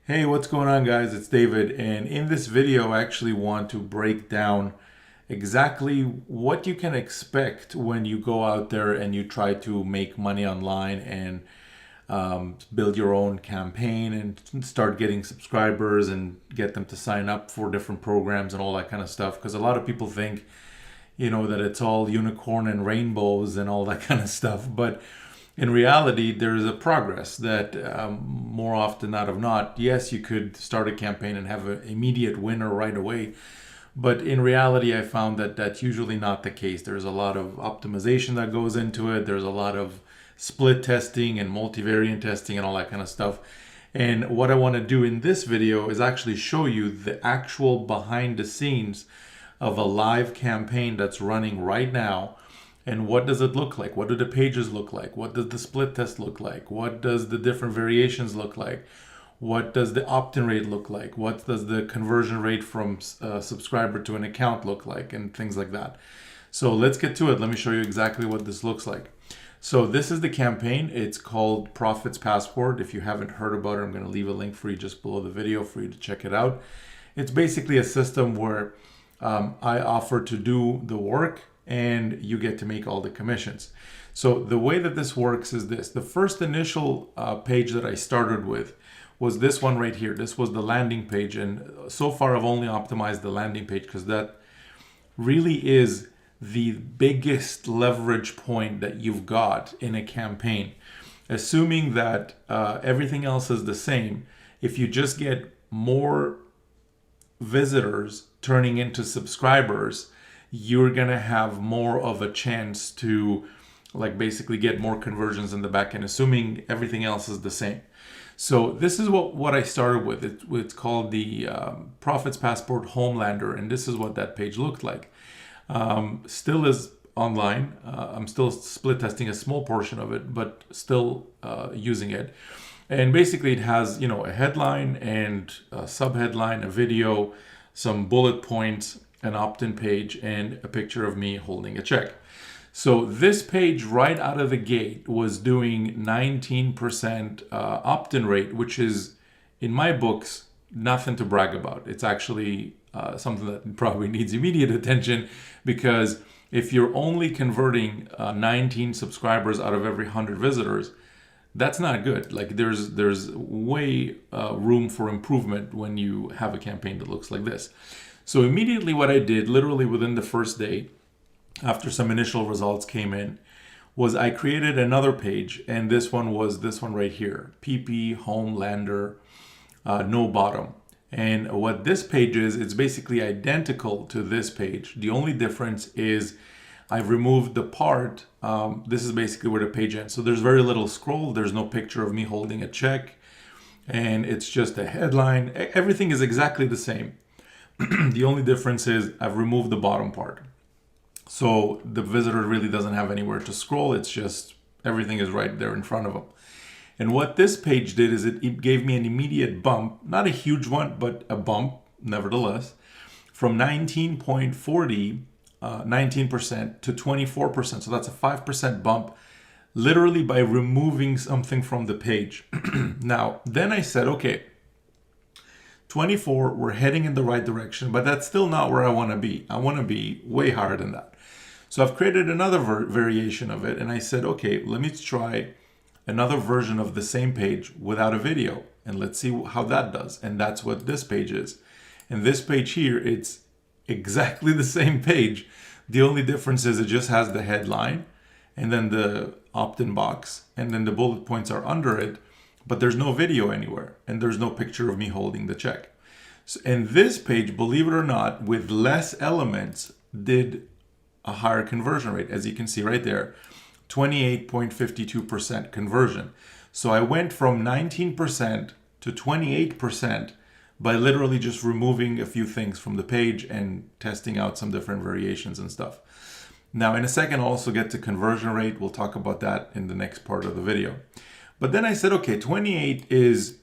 Hey, what's going on, guys? It's David, and in this video I actually want to break down exactly what you can expect when you go out there and you try to make money online and build your own campaign and start getting subscribers and get them to sign up for different programs and all that kind of stuff. Because a lot of people think, that it's all unicorn and rainbows and all that kind of stuff, but in reality, there's a progress that more often out of not, yes, you could start a campaign and have an immediate winner right away. But in reality, I found that that's usually not the case. There's a lot of optimization that goes into it. There's a lot of split testing and multivariate testing and all that kind of stuff. And what I want to do in this video is actually show you the actual behind the scenes of a live campaign that's running right now. And what does it look like? What do the pages look like? What does the split test look like? What does the different variations look like? What does the opt-in rate look like? What does the conversion rate from subscriber to an account look like? And things like that. So let's get to it. Let me show you exactly what this looks like. So this is the campaign. It's called Profits Passport. If you haven't heard about it, I'm going to leave a link for you just below the video for you to check it out. It's basically a system where I offer to do the work and you get to make all the commissions. So the way that this works is this. The first initial page that I started with was this one right here. This was the landing page, and so far I've only optimized the landing page because that really is the biggest leverage point that you've got in a campaign. Assuming that everything else is the same, if you just get more visitors turning into subscribers, you're gonna have more of a chance to basically get more conversions in the back end, assuming everything else is the same. So this is what I started with. It's called the Profits Passport Homelander, and this is what that page looked like. Still is online. I'm still split testing a small portion of it, but still using it. And basically it has, a headline and a sub-headline, a video, some bullet points, an opt-in page, and a picture of me holding a check. So this page right out of the gate was doing 19% opt-in rate, which is, in my books, nothing to brag about. It's actually something that probably needs immediate attention, because if you're only converting 19 subscribers out of every 100 visitors, that's not good. There's way room for improvement when you have a campaign that looks like this. So immediately what I did, literally within the first day, after some initial results came in, was I created another page, and this one was this one right here, PP Homelander, no bottom. And what this page is, it's basically identical to this page. The only difference is I've removed the part. This is basically where the page ends. So there's very little scroll. There's no picture of me holding a check, and it's just a headline. Everything is exactly the same. The only difference is I've removed the bottom part. So the visitor really doesn't have anywhere to scroll. It's just everything is right there in front of them. And what this page did is it gave me an immediate bump, not a huge one, but a bump nevertheless, from 19% to 24%. So that's a 5% bump, literally by removing something from the page. Now, then I said, okay, 24, we're heading in the right direction, but that's still not where I want to be. I want to be way higher than that. So I've created another variation of it, and I said, okay, let me try another version of the same page without a video, and let's see how that does. And that's what this page is. And this page here, it's exactly the same page. The only difference is it just has the headline and then the opt-in box, and then the bullet points are under it, but there's no video anywhere, and there's no picture of me holding the check. So, and this page, believe it or not, with less elements, did a higher conversion rate. As you can see right there, 28.52% conversion. So I went from 19% to 28% by literally just removing a few things from the page and testing out some different variations and stuff. Now, in a second, I'll also get to conversion rate. We'll talk about that in the next part of the video. But then I said, okay, 28 is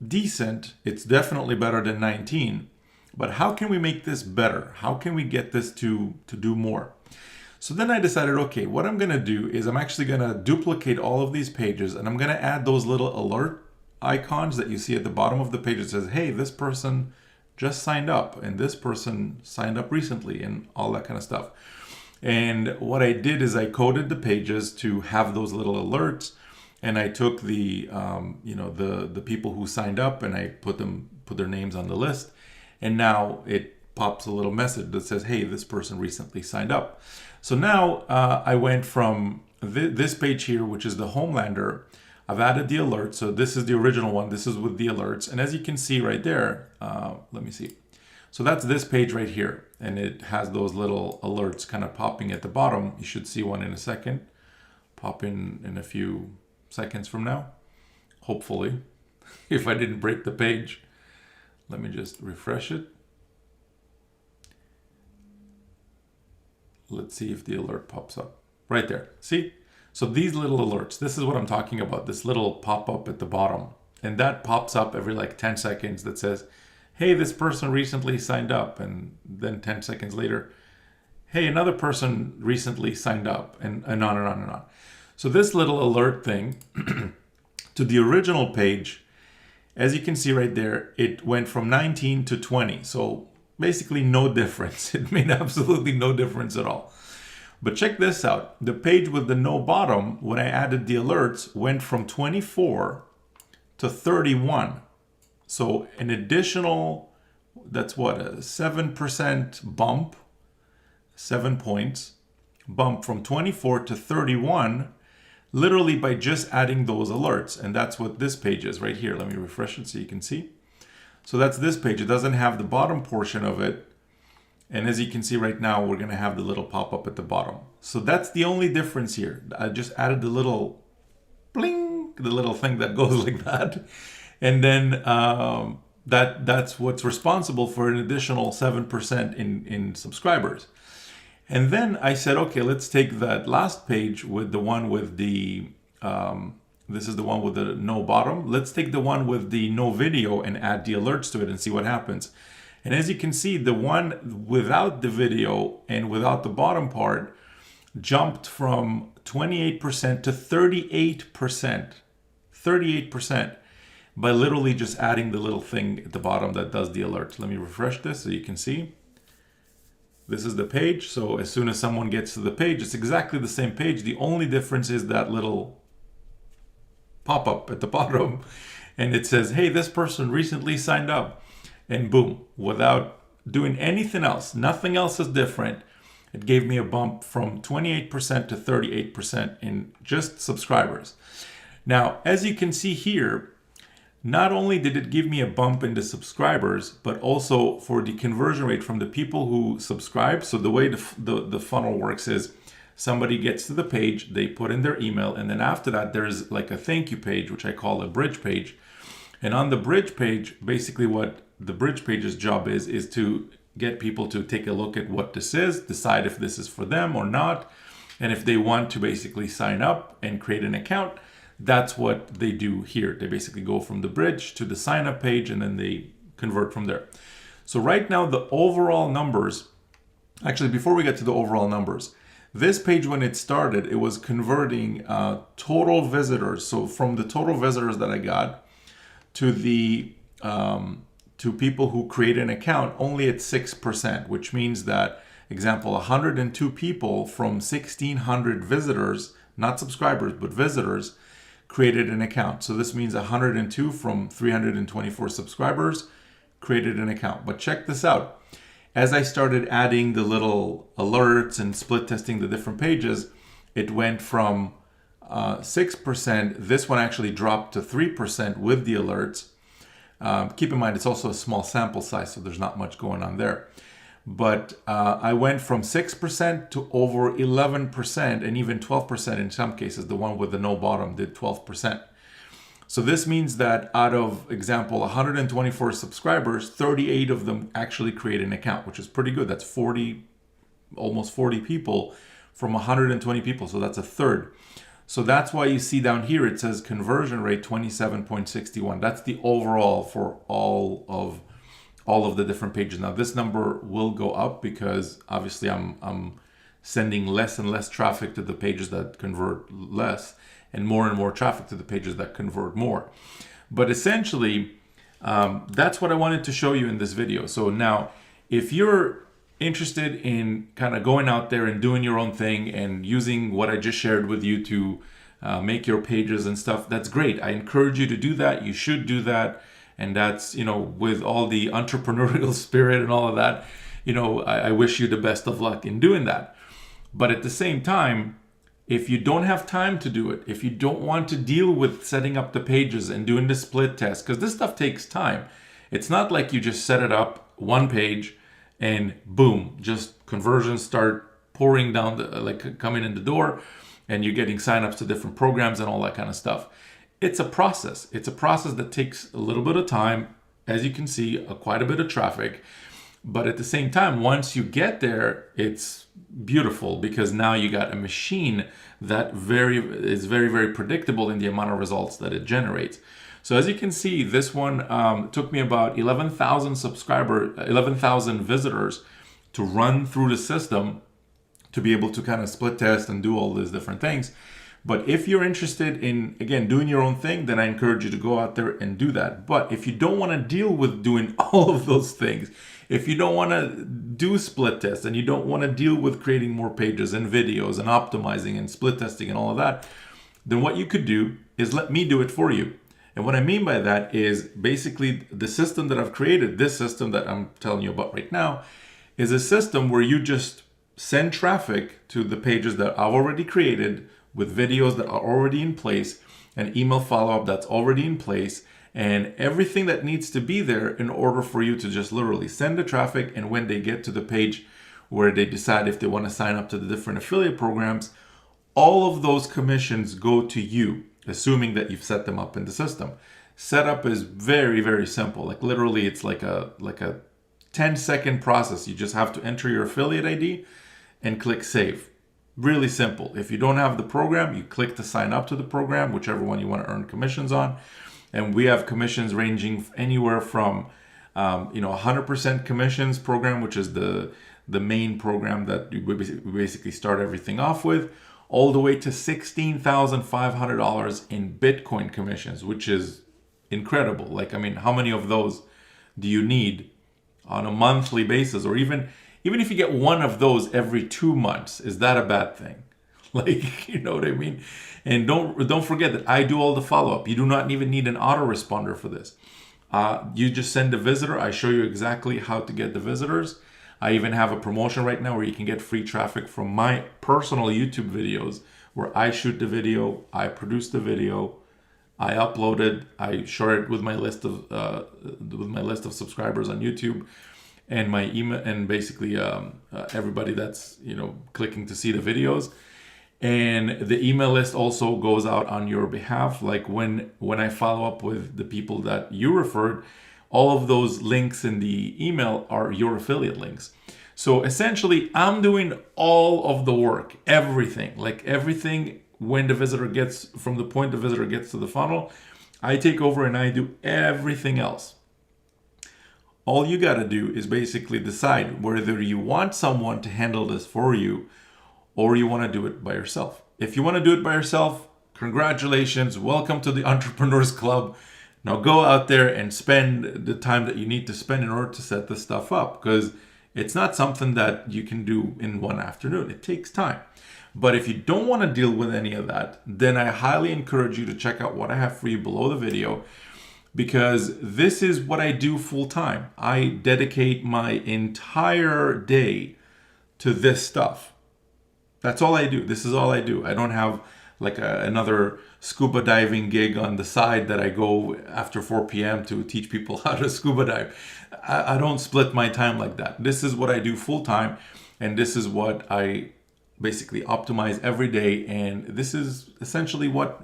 decent. It's definitely better than 19. But how can we make this better? How can we get this to do more? So then I decided, okay, what I'm going to do is I'm actually going to duplicate all of these pages, and I'm going to add those little alert icons that you see at the bottom of the page. It says, hey, this person just signed up and this person signed up recently and all that kind of stuff. And what I did is I coded the pages to have those little alerts, and I took the the people who signed up and I put their names on the list, and now it pops a little message that says, hey, this person recently signed up. So now I went from this page here, which is the Homelander. I've added the alert. So this is the original one. This is with the alerts. And as you can see right there, let me see. So that's this page right here. And it has those little alerts kind of popping at the bottom. You should see one in a second. Pop in a few seconds from now, hopefully, if I didn't break the page. Let me just refresh it. Let's see if the alert pops up right there. See? So these little alerts, this is what I'm talking about, this little pop-up at the bottom. And that pops up every like 10 seconds that says, hey, this person recently signed up. And then 10 seconds later, hey, another person recently signed up, and on and on and on. So this little alert thing to the original page, as you can see right there, it went from 19 to 20. So basically no difference. It made absolutely no difference at all. But check this out. The page with the no bottom, when I added the alerts, went from 24 to 31. So an additional, that's what, a 7% bump, 7 points, bump from 24 to 31, literally by just adding those alerts. And that's what this page is right here. Let me refresh it so you can see. So that's this page. It doesn't have the bottom portion of it. And as you can see right now, we're going to have the little pop-up at the bottom. So that's the only difference here. I just added the little bling, the little thing that goes like that. And then that's what's responsible for an additional 7% in subscribers. And then I said, okay, let's take that last page with the one with the, this is the one with the no bottom. Let's take the one with the no video and add the alerts to it and see what happens. And as you can see, the one without the video and without the bottom part jumped from 28% to 38%. 38% by literally just adding the little thing at the bottom that does the alert. Let me refresh this so you can see. This is the page. So as soon as someone gets to the page, it's exactly the same page. The only difference is that little pop-up at the bottom. And it says, hey, this person recently signed up. And boom, without doing anything else, nothing else is different. It gave me a bump from 28% to 38% in just subscribers. Now, as you can see here, not only did it give me a bump in the subscribers, but also for the conversion rate from the people who subscribe. So the way the funnel works is somebody gets to the page, they put in their email, and then after that, there's like a thank you page, which I call a bridge page. And on the bridge page, basically what the bridge page's job is to get people to take a look at what this is, decide if this is for them or not. And if they want to basically sign up and create an account, that's what they do here. They basically go from the bridge to the sign up page and then they convert from there. So right now, the overall numbers, actually, before we get to the overall numbers, this page, when it started, it was converting total visitors. So from the total visitors that I got to the to people who create an account only at 6%, which means that, example, 102 people from 1,600 visitors, not subscribers, but visitors, created an account. So this means 102 from 324 subscribers created an account. But check this out. As I started adding the little alerts and split testing the different pages, it went from 6%. This one actually dropped to 3% with the alerts. Keep in mind, it's also a small sample size, so there's not much going on there. But I went from 6% to over 11% and even 12% in some cases. The one with the no bottom did 12%. So this means that out of, example, 124 subscribers, 38 of them actually create an account, which is pretty good. That's 40, almost 40 people from 120 people. So that's a third. So that's why you see down here, it says conversion rate 27.61. That's the overall for all of the different pages. Now this number will go up because obviously I'm sending less and less traffic to the pages that convert less and more traffic to the pages that convert more. But essentially, that's what I wanted to show you in this video. So now, if you're interested in kind of going out there and doing your own thing and using what I just shared with you to make your pages and stuff, that's great. I encourage you to do that. You should do that. And that's, with all the entrepreneurial spirit and all of that, I wish you the best of luck in doing that. But at the same time, if you don't have time to do it, if you don't want to deal with setting up the pages and doing the split test, because this stuff takes time. It's not like you just set it up one page and boom, just conversions start pouring down, coming in the door, and you're getting signups to different programs and all that kind of stuff. It's a process. It's a process that takes a little bit of time. As you can see, quite a bit of traffic. But at the same time, once you get there, it's beautiful because now you got a machine that is very, very predictable in the amount of results that it generates. So as you can see, this one took me about 11,000 visitors to run through the system to be able to kind of split test and do all these different things. But if you're interested in, again, doing your own thing, then I encourage you to go out there and do that. But if you don't want to deal with doing all of those things, if you don't want to do split tests and you don't want to deal with creating more pages and videos and optimizing and split testing and all of that, then what you could do is let me do it for you. And what I mean by that is basically the system that I've created, this system that I'm telling you about right now, is a system where you just send traffic to the pages that I've already created with videos that are already in place, and email follow-up that's already in place, and everything that needs to be there in order for you to just literally send the traffic. And when they get to the page where they decide if they want to sign up to the different affiliate programs, all of those commissions go to you, assuming that you've set them up in the system. Setup is very, very simple. Like literally it's like a 10-second process. You just have to enter your affiliate ID and click save. Really simple. If you don't have the program, you click to sign up to the program, whichever one you want to earn commissions on. And we have commissions ranging anywhere from 100% commissions program, which is the main program that we basically start everything off with, all the way to $16,500 in Bitcoin commissions, which is incredible. How many of those do you need on a monthly basis? Or even if you get one of those every 2 months, is that a bad thing? You know what I mean? And don't forget that I do all the follow-up. You do not even need an autoresponder for this. You just send a visitor. I show you exactly how to get the visitors. I even have a promotion right now where you can get free traffic from my personal YouTube videos, where I shoot the video, I produce the video, I upload it, I share it with my list of subscribers on YouTube, and my email, and basically everybody that's clicking to see the videos. And the email list also goes out on your behalf. Like when I follow up with the people that you referred, all of those links in the email are your affiliate links. So essentially, I'm doing all of the work, everything when the visitor gets, from the point the visitor gets to the funnel, I take over and I do everything else. All you got to do is basically decide whether you want someone to handle this for you or you want to do it by yourself. If you want to do it by yourself, congratulations. Welcome to the Entrepreneurs Club. Now go out there and spend the time that you need to spend in order to set this stuff up, because it's not something that you can do in one afternoon. It takes time. But if you don't want to deal with any of that, then I highly encourage you to check out what I have for you below the video, because this is what I do full time. I dedicate my entire day to this stuff. That's all I do. This is all I do. I don't have another scuba diving gig on the side that I go after 4 p.m. to teach people how to scuba dive. I don't split my time like that. This is what I do full time, and this is what I basically optimize every day, and this is essentially what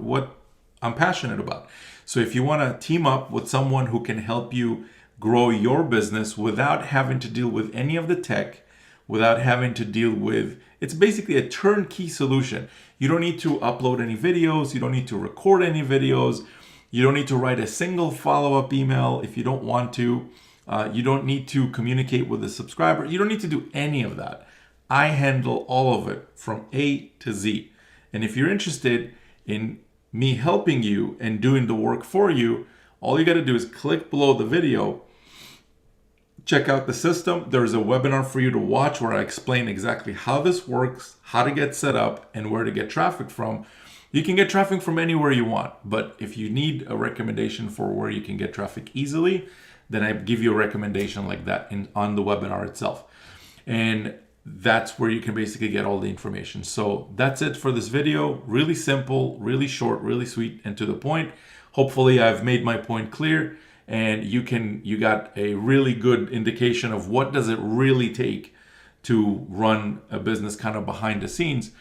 I'm passionate about. So if you want to team up with someone who can help you grow your business without having to deal with any of the tech, without having to deal with, it's basically a turnkey solution. You don't need to upload any videos. You don't need to record any videos. You don't need to write a single follow-up email if you don't want to. You don't need to communicate with the subscriber. You don't need to do any of that. I handle all of it from A to Z. And if you're interested in me helping you and doing the work for you, all you got to do is click below the video, check out the system. There's a webinar for you to watch where I explain exactly how this works, how to get set up, and where to get traffic from. You can get traffic from anywhere you want, but if you need a recommendation for where you can get traffic easily, then I give you a recommendation like that on the webinar itself. And that's where you can basically get all the information. So that's it for this video. Really simple, really short, really sweet, and to the point. Hopefully I've made my point clear, and you got a really good indication of what does it really take to run a business kind of behind the scenes.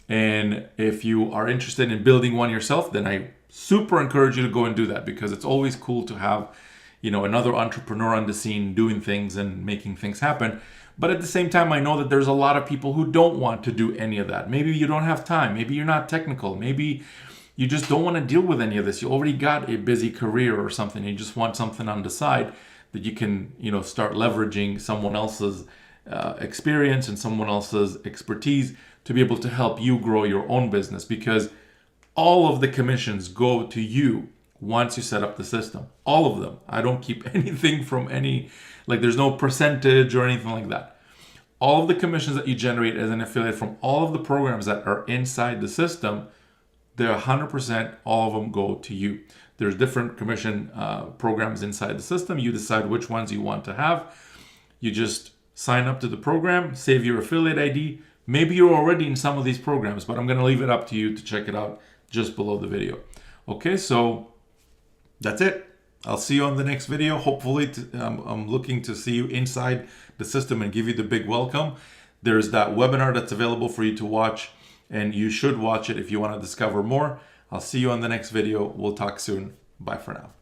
And if you are interested in building one yourself, then I super encourage you to go and do that, because it's always cool to have, another entrepreneur on the scene doing things and making things happen. But at the same time, I know that there's a lot of people who don't want to do any of that. Maybe you don't have time. Maybe you're not technical. Maybe you just don't want to deal with any of this. You already got a busy career or something. You just want something on the side that you can, start leveraging someone else's experience and someone else's expertise to be able to help you grow your own business, because all of the commissions go to you once you set up the system. All of them. I don't keep anything from there's no percentage or anything like that. All of the commissions that you generate as an affiliate from all of the programs that are inside the system, they're 100%, all of them go to you. There's different commission programs inside the system. You decide which ones you want to have. You just sign up to the program, save your affiliate ID. Maybe you're already in some of these programs, but I'm going to leave it up to you to check it out just below the video. Okay, so that's it. I'll see you on the next video. Hopefully, I'm looking to see you inside the system and give you the big welcome. There's that webinar that's available for you to watch, and you should watch it if you want to discover more. I'll see you on the next video. We'll talk soon. Bye for now.